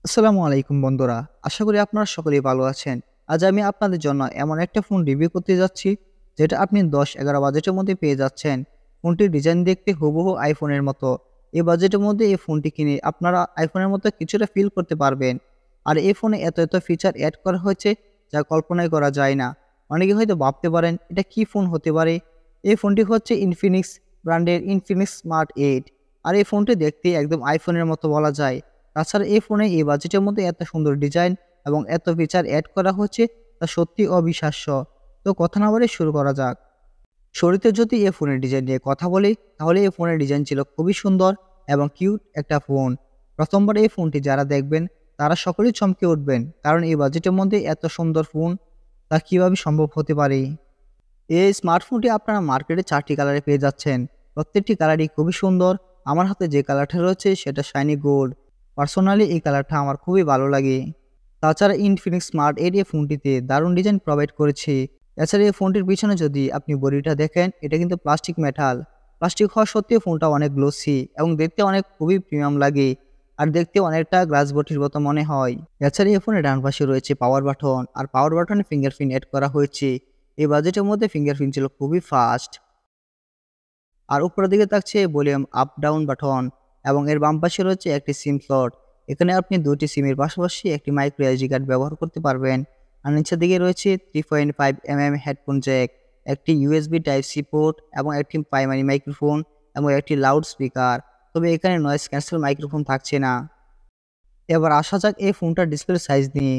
আসসালামু আলাইকুম বন্ধুরা। আশা করি আপনারা সকলেই ভালো আছেন। আজ আমি আপনাদের জন্য এমন একটা ফোন রিভিউ করতে যাচ্ছি, যেটা আপনি ১০-১১ বাজেটের মধ্যে পেয়ে যাচ্ছেন। ফোনটির ডিজাইন দেখতে হুবহু আইফোনের মতো। এই বাজেটের মধ্যে এই ফোনটি কিনে আপনারা আইফোনের মতো কিছুটা ফিল করতে পারবেন। আর এই ফোনে এত ফিচার অ্যাড করা হয়েছে, যা কল্পনাই করা যায় না। অনেকে হয়তো ভাবতে পারেন এটা কি ফোন হতে পারে। এই ফোনটি হচ্ছে ইনফিনিক্স ব্র্যান্ডের ইনফিনিক্স স্মার্ট 8। আর এই ফোনটি দেখতে একদম আইফোনের মতো বলা যায়। তাছাড়া এই ফোনে এই বাজেটের মধ্যে এত সুন্দর ডিজাইন এবং এত ফিচার অ্যাড করা হচ্ছে, তা সত্যি অবিশ্বাস্য। তো কথা না বলে শুরু করা যাক। শুরুতে যদি এই ফোনের ডিজাইন নিয়ে কথা বলি, তাহলে এই ফোনের ডিজাইন ছিল খুবই সুন্দর এবং কিউট একটা ফোন। প্রথমবার এই ফোনটি যারা দেখবেন, তারা সকলেই চমকে উঠবেন, কারণ এই বাজেটের মধ্যে এত সুন্দর ফোন তা কিভাবে সম্ভব হতে পারে। এই স্মার্টফোনটি আপনারা মার্কেটে 4টি কালারে পেয়ে যাচ্ছেন। প্রত্যেকটি কালারই খুবই সুন্দর। আমার হাতে যে কালারটা রয়েছে সেটা শাইনি গোল্ড। পার্সোনালি এই কালারটা আমার খুবই ভালো লাগে। তাছাড়া ইনফিনিক্স স্মার্ট 8 এই ফোনটিতে দারুণ ডিজাইন প্রোভাইড করেছে। এছাড়া এই ফোনটির পিছনে যদি আপনি বডিটা দেখেন, এটা কিন্তু প্লাস্টিক মেটাল। প্লাস্টিক হওয়া সত্ত্বেও ফোনটা অনেক গ্লোসি এবং দেখতে অনেক খুবই প্রিমিয়াম লাগে। আর দেখতে অনেকটা গ্লাস বডির মতো মনে হয়। এছাড়া এই ফোনের ডান পাশে রয়েছে পাওয়ার বাটন, আর পাওয়ার বাটনে ফিঙ্গারপ্রিন্ট অ্যাড করা হয়েছে। এই বাজেটের মধ্যে ফিঙ্গারপ্রিন্ট ছিল খুবই ফাস্ট। আর উপরের দিকে থাকছে ভলিউম আপ ডাউন বাটন এবং এর বাম পাশে রয়েছে একটি সিম স্লট। এখানে আপনি দুটি সিমের পাশাপাশি একটি মাইক্রো এসডি কার্ড ব্যবহার করতে পারবেন। আর নিচের দিকে রয়েছে 3.5 mm হেডফোন জ্যাক, একটি ইউএসবি টাইপ সি পোর্ট এবং একটি প্রাইমারি মাইক্রোফোন এবং একটি লাউড স্পিকার। তবে এখানে নয়েজ ক্যান্সেল মাইক্রোফোন থাকছে না। এবার আসা যাক এই ফোনটার ডিসপ্লে সাইজ নিয়ে।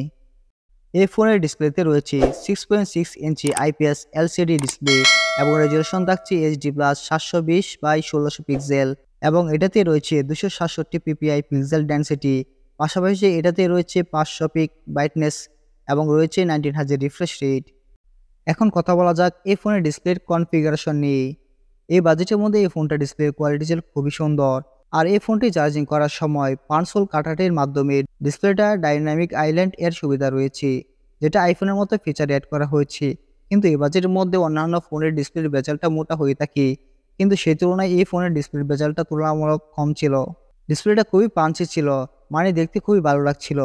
এই ফোনের ডিসপ্লেতে রয়েছে 6.6 ইঞ্চি আইপিএস এলসিডি ডিসপ্লে এবং রেজলিউশন থাকছে এইচডি প্লাস 720x1600 পিক্সেল এবং এটাতে রয়েছে 267 পিপিআই পিক্সেল ডেনসিটি। পাশাপাশি এটাতে রয়েছে 500 পিক ব্রাইটনেস এবং রয়েছে 1900 রিফ্রেশ রেট। এখন কথা বলা যাক এই ফোনের ডিসপ্লের কনফিগারেশন নিয়ে। এই বাজেটের মধ্যে এই ফোনটা ডিসপ্লের কোয়ালিটি ছিল খুবই সুন্দর। আর এই ফোনটি চার্জিং করার সময় পাঁচশোল কাটাটের মাধ্যমে ডিসপ্লেটা ডাইনামিক আইল্যান্ড এর সুবিধা রয়েছে, যেটা আইফোনের মতো ফিচার অ্যাড করা হয়েছে। কিন্তু এই বাজেটের মধ্যে অন্যান্য ফোনের ডিসপ্লের বেজালটা মোটা হয়ে থাকে, কিন্তু সেই তুলনায় এই ফোনের ডিসপ্লের বেজালটা তুলনামূলক কম ছিল। ডিসপ্লেটা খুবই পাঞ্চি ছিল, মানে দেখতে খুবই ভালো লাগছিল।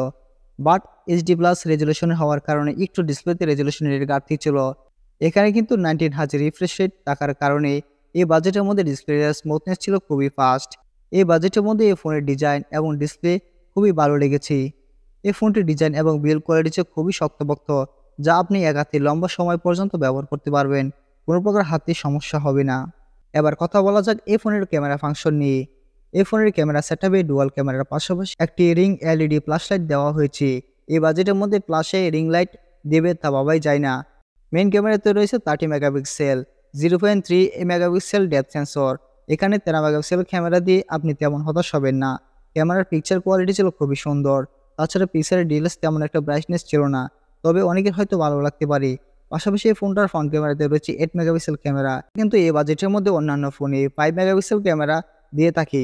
বাট এইচডি প্লাস রেজলিউশনের হওয়ার কারণে একটু ডিসপ্লেতে রেজলিউশনের ঘাটতি ছিল। এখানে কিন্তু 1900 রিফ্রেশ রেট থাকার কারণে এই বাজেটের মধ্যে ডিসপ্লের স্মুথনেস ছিল খুবই ফাস্ট। এই বাজেটের মধ্যে এই ফোনের ডিজাইন এবং ডিসপ্লে খুবই ভালো লেগেছে। এই ফোনটির ডিজাইন এবং বিল্ড কোয়ালিটি ছিল খুবই শক্তপোক্ত, যা আপনি এক হাতে লম্বা সময় পর্যন্ত ব্যবহার করতে পারবেন। কোনো প্রকার হাতে সমস্যা হবে না। এবার কথা বলা যাক এই ফোনের ক্যামেরা ফাংশন নিয়ে। এই ফোনের ক্যামেরা সেটআপে ডুয়াল ক্যামেরার পাশাপাশি একটি রিং এলইডি ফ্ল্যাশ লাইট দেওয়া হয়েছে। এই বাজেটের মধ্যে ফ্ল্যাশে রিং লাইট দেবে তা ভাবাই যায় না। মেইন ক্যামেরাতে রয়েছে 30 মেগাপিক্সেল, 0.3 মেগাপিক্সেল ডেপথ সেন্সর। এখানে 13 মেগাপিক্সেল ক্যামেরা দিয়ে আপনি তেমন হতাশ হবেন না। ক্যামেরার পিকচার কোয়ালিটি ছিল খুবই সুন্দর। তাছাড়া পিক্সেলের ডিটেলস তেমন একটা ব্রাইটনেস ছিল না, তবে অনেকের হয়তো ভালো লাগতে পারে। পাশাপাশি এই ফোনটার ফ্রন্ট ক্যামেরাতে রয়েছে 8 মেগাপিক্সেল ক্যামেরা, কিন্তু এই বাজেটের মধ্যে অন্যান্য ফোনে 5 মেগাপিক্সেল ক্যামেরা দিয়ে থাকে।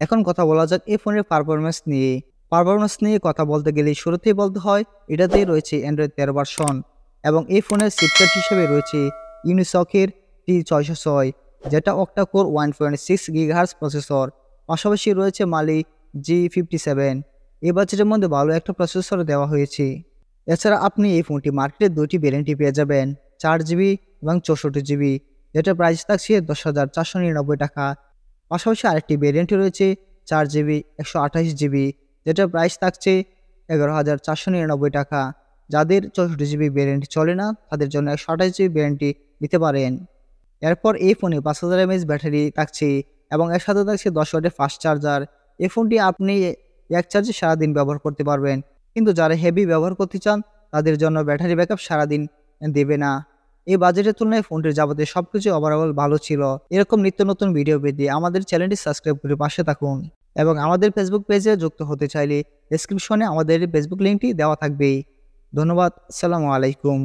এখন কথা বলা যাক এই ফোনের পারফরমেন্স নিয়ে। পারফরমেন্স নিয়ে কথা বলতে গেলে শুরুতেই বলতে হয় এটাতেই রয়েছে অ্যান্ড্রয়েড 13 ভার্সন এবং এই ফোনের চিপসেট হিসেবে রয়েছে ইউনিসকের T606, যেটা অক্টা কোর 1.6 GHz প্রসেসর। পাশাপাশি রয়েছে মালি G57। এই বাজেটের মধ্যে ভালো একটা প্রসেসর দেওয়া হয়েছে। এছাড়া আপনি এই ফোনটি মার্কেটে দুটি ভ্যারিয়েন্টই পেয়ে যাবেন, 4GB এবং 64GB, যেটা প্রাইস থাকছে 10,499 টাকা। পাশাপাশি আরেকটি ভ্যারিয়েন্ট রয়েছে 4GB 128GB, যেটা প্রাইস থাকছে 11,499 টাকা। যাদের 64GB ভ্যারিয়েন্ট চলে না, তাদের জন্য 128GB ভ্যারিয়েন্টটি নিতে পারেন। এরপর এই ফোনে 5000 mAh ব্যাটারি থাকছে এবং এর সাথে থাকছে 10 ওয়াটের ফাস্ট চার্জার। এই ফোনটি আপনি এক চার্জে সারাদিন ব্যবহার করতে পারবেন, কিন্তু যারা হেভি ব্যবহার করতে চান তাদের জন্য ব্যাটারি ব্যাকআপ সারাদিন দেবে না। এই বাজেটের তুলনায় ফোনটির যাবতীয় সবকিছু ওভারঅল ভালো ছিল। এরকম নিত্য নতুন ভিডিও পেতে আমাদের চ্যানেলটি সাবস্ক্রাইব করে পাশে থাকুন এবং আমাদের ফেসবুক পেজে যুক্ত হতে চাইলে ডেসক্রিপশনে আমাদের ফেসবুক লিঙ্কটি দেওয়া থাকবে। ধন্যবাদ। আসসালামু আলাইকুম।